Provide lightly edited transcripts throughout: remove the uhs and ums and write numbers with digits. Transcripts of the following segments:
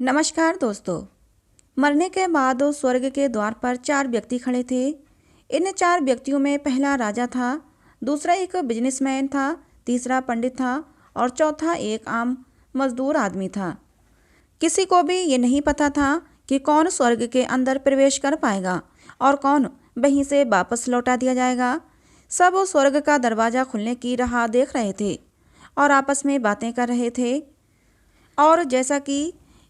नमस्कार दोस्तों। मरने के बाद स्वर्ग के द्वार पर 4 व्यक्ति खड़े थे। इन 4 व्यक्तियों में पहला राजा था, दूसरा एक बिजनेसमैन था, तीसरा पंडित था और चौथा एक आम मजदूर आदमी था। किसी को भी ये नहीं पता था कि कौन स्वर्ग के अंदर प्रवेश कर पाएगा और कौन वहीं से वापस लौटा दिया जाएगा। सब स्वर्ग का दरवाज़ा खुलने की राह देख रहे थे और आपस में बातें कर रहे थे। और जैसा कि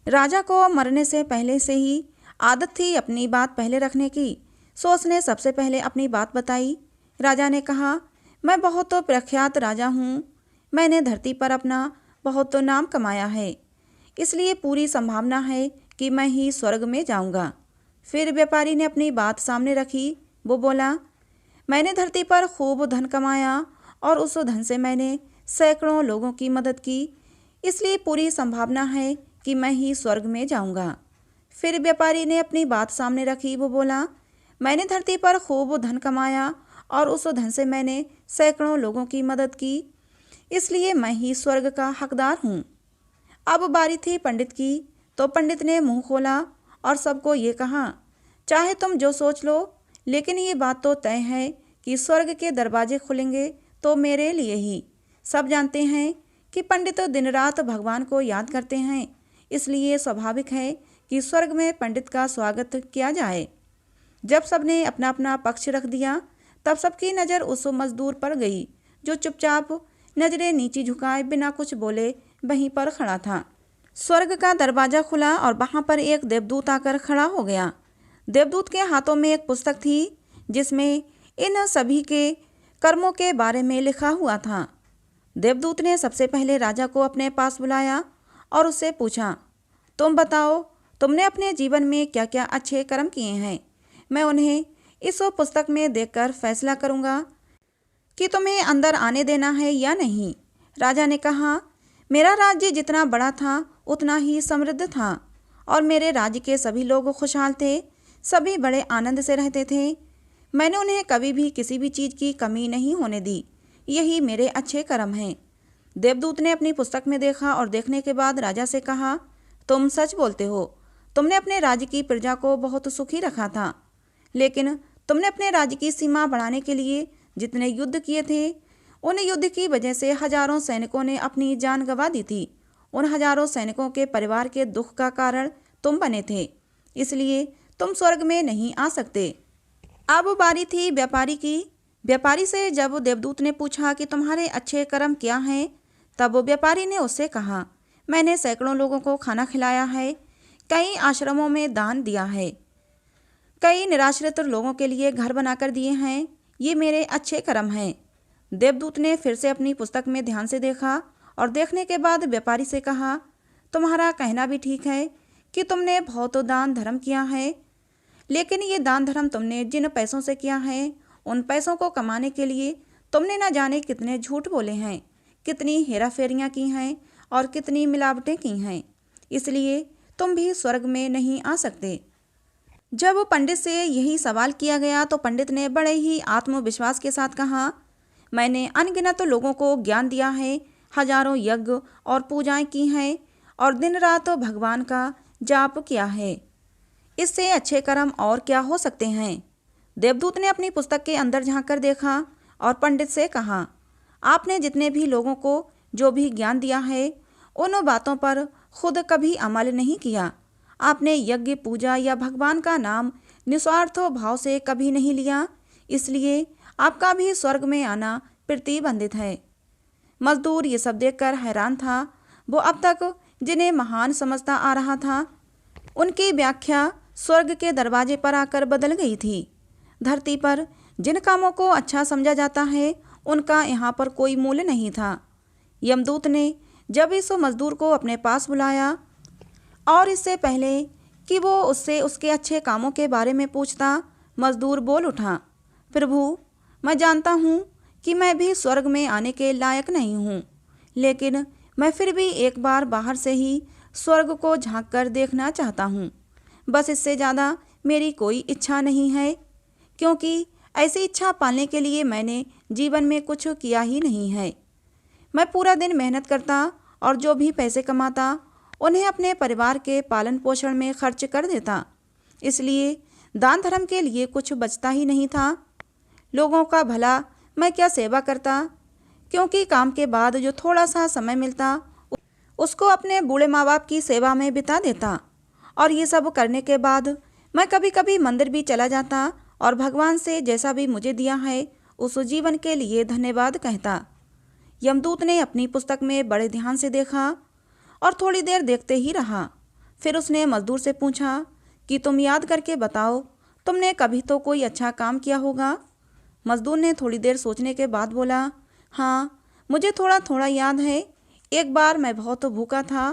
राजा को मरने से पहले से ही आदत थी अपनी बात पहले रखने की, सो उसने सबसे पहले अपनी बात बताई। राजा ने कहा, मैं बहुत प्रख्यात राजा हूँ। मैंने धरती पर अपना बहुत नाम कमाया है, इसलिए पूरी संभावना है कि मैं ही स्वर्ग में जाऊँगा। फिर व्यापारी ने अपनी बात सामने रखी। वो बोला, मैंने धरती पर खूब धन कमाया और उस धन से मैंने सैकड़ों लोगों की मदद की, इसलिए पूरी संभावना है कि मैं ही स्वर्ग में जाऊंगा। फिर व्यापारी ने अपनी बात सामने रखी। वो बोला, मैंने धरती पर खूब धन कमाया और उस धन से मैंने सैकड़ों लोगों की मदद की, इसलिए मैं ही स्वर्ग का हकदार हूँ। अब बारी थी पंडित की, तो पंडित ने मुंह खोला और सबको ये कहा, चाहे तुम जो सोच लो, लेकिन ये बात तो तय है कि स्वर्ग के दरवाजे खुलेंगे तो मेरे लिए ही। सब जानते हैं कि पंडित दिन रात भगवान को याद करते हैं, इसलिए स्वाभाविक है कि स्वर्ग में पंडित का स्वागत किया जाए। जब सबने अपना अपना पक्ष रख दिया, तब सबकी नज़र उस मजदूर पर गई जो चुपचाप नज़रें नीचे झुकाए बिना कुछ बोले वहीं पर खड़ा था। स्वर्ग का दरवाज़ा खुला और वहाँ पर एक देवदूत आकर खड़ा हो गया। देवदूत के हाथों में एक पुस्तक थी जिसमें इन सभी के कर्मों के बारे में लिखा हुआ था। देवदूत ने सबसे पहले राजा को अपने पास बुलाया और उससे पूछा, तुम बताओ, तुमने अपने जीवन में क्या क्या अच्छे कर्म किए हैं। मैं उन्हें इस पुस्तक में देखकर फैसला करूंगा कि तुम्हें अंदर आने देना है या नहीं। राजा ने कहा, मेरा राज्य जितना बड़ा था उतना ही समृद्ध था और मेरे राज्य के सभी लोग खुशहाल थे, सभी बड़े आनंद से रहते थे। मैंने उन्हें कभी भी किसी भी चीज़ की कमी नहीं होने दी। यही मेरे अच्छे कर्म हैं। देवदूत ने अपनी पुस्तक में देखा और देखने के बाद राजा से कहा, तुम सच बोलते हो। तुमने अपने राज्य की प्रजा को बहुत सुखी रखा था, लेकिन तुमने अपने राज्य की सीमा बढ़ाने के लिए जितने युद्ध किए थे, उन युद्ध की वजह से हजारों सैनिकों ने अपनी जान गंवा दी थी। उन हजारों सैनिकों के परिवार के दुख का कारण तुम बने थे, इसलिए तुम स्वर्ग में नहीं आ सकते। अब बारी थी व्यापारी की। व्यापारी से जब देवदूत ने पूछा कि तुम्हारे अच्छे कर्म क्या हैं, तब व्यापारी ने उससे कहा, मैंने सैकड़ों लोगों को खाना खिलाया है, कई आश्रमों में दान दिया है, कई निराश्रित लोगों के लिए घर बनाकर दिए हैं। ये मेरे अच्छे कर्म हैं। देवदूत ने फिर से अपनी पुस्तक में ध्यान से देखा और देखने के बाद व्यापारी से कहा, तुम्हारा कहना भी ठीक है कि तुमने बहुत दान धर्म किया है, लेकिन ये दान धर्म तुमने जिन पैसों से किया है, उन पैसों को कमाने के लिए तुमने न जाने कितने झूठ बोले हैं, कितनी हेराफेरियाँ की हैं और कितनी मिलावटें की हैं, इसलिए तुम भी स्वर्ग में नहीं आ सकते। जब पंडित से यही सवाल किया गया तो पंडित ने बड़े ही आत्मविश्वास के साथ कहा, मैंने अनगिनत लोगों को ज्ञान दिया है, हजारों यज्ञ और पूजाएं की हैं और दिन रात भगवान का जाप किया है। इससे अच्छे कर्म और क्या हो सकते हैं। देवदूत ने अपनी पुस्तक के अंदर झांककर देखा और पंडित से कहा, आपने जितने भी लोगों को जो भी ज्ञान दिया है, उन बातों पर खुद कभी अमल नहीं किया। आपने यज्ञ पूजा या भगवान का नाम निस्वार्थ भाव से कभी नहीं लिया, इसलिए आपका भी स्वर्ग में आना प्रतिबंधित है। मजदूर ये सब देखकर हैरान था। वो अब तक जिन्हें महान समझता आ रहा था, उनकी व्याख्या स्वर्ग के दरवाजे पर आकर बदल गई थी। धरती पर जिन कामों को अच्छा समझा जाता है, उनका यहाँ पर कोई मूल्य नहीं था। यमदूत ने जब इस मजदूर को अपने पास बुलाया और इससे पहले कि वो उससे उसके अच्छे कामों के बारे में पूछता, मजदूर बोल उठा, प्रभु, मैं जानता हूँ कि मैं भी स्वर्ग में आने के लायक नहीं हूँ, लेकिन मैं फिर भी एक बार बाहर से ही स्वर्ग को झांक कर देखना चाहता हूँ। बस इससे ज़्यादा मेरी कोई इच्छा नहीं है, क्योंकि ऐसी इच्छा पालने के लिए मैंने जीवन में कुछ किया ही नहीं है। मैं पूरा दिन मेहनत करता और जो भी पैसे कमाता उन्हें अपने परिवार के पालन पोषण में खर्च कर देता। इसलिए दान धर्म के लिए कुछ बचता ही नहीं था। लोगों का भला मैं क्या सेवा करता, क्योंकि काम के बाद जो थोड़ा सा समय मिलता उसको अपने बूढ़े माँ बाप की सेवा में बिता देता। और ये सब करने के बाद मैं कभी कभी मंदिर भी चला जाता और भगवान से जैसा भी मुझे दिया है उस जीवन के लिए धन्यवाद कहता। यमदूत ने अपनी पुस्तक में बड़े ध्यान से देखा और थोड़ी देर देखते ही रहा। फिर उसने मजदूर से पूछा कि तुम याद करके बताओ, तुमने कभी तो कोई अच्छा काम किया होगा। मजदूर ने थोड़ी देर सोचने के बाद बोला, हाँ मुझे थोड़ा थोड़ा याद है। एक बार मैं बहुत भूखा था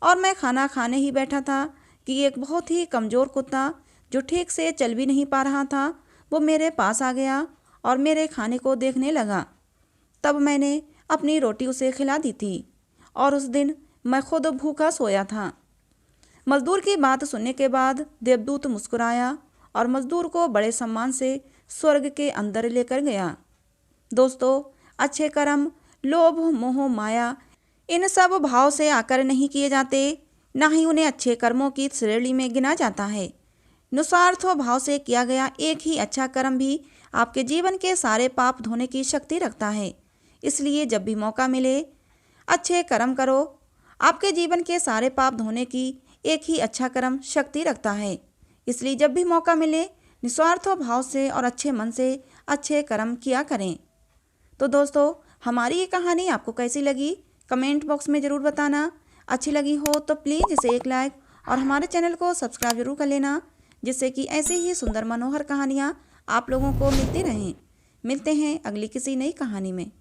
और मैं खाना खाने ही बैठा था कि एक बहुत ही कमज़ोर कुत्ता जो ठीक से चल भी नहीं पा रहा था वो मेरे पास आ गया और मेरे खाने को देखने लगा। तब मैंने अपनी रोटी उसे खिला दी थी और उस दिन मैं खुद भूखा सोया था। मजदूर की बात सुनने के बाद देवदूत मुस्कुराया और मजदूर को बड़े सम्मान से स्वर्ग के अंदर लेकर गया। दोस्तों, अच्छे कर्म लोभ मोह माया इन सब भाव से आकर नहीं किए जाते, ना ही उन्हें अच्छे कर्मों की श्रेणी में गिना जाता है। निस्वार्थ भाव से किया गया एक ही अच्छा कर्म भी आपके जीवन के सारे पाप धोने की शक्ति रखता है। इसलिए जब भी मौका मिले अच्छे कर्म करो। आपके जीवन के सारे पाप धोने की एक ही अच्छा कर्म शक्ति रखता है। इसलिए जब भी मौका मिले निस्वार्थ भाव से और अच्छे मन से अच्छे कर्म किया करें। तो दोस्तों, हमारी ये कहानी आपको कैसी लगी कमेंट बॉक्स में ज़रूर बताना। अच्छी लगी हो तो प्लीज़ इसे एक लाइक और हमारे चैनल को सब्सक्राइब जरूर कर लेना, जिससे कि ऐसे ही सुंदर मनोहर कहानियाँ आप लोगों को मिलती रहें। मिलते हैं अगली किसी नई कहानी में।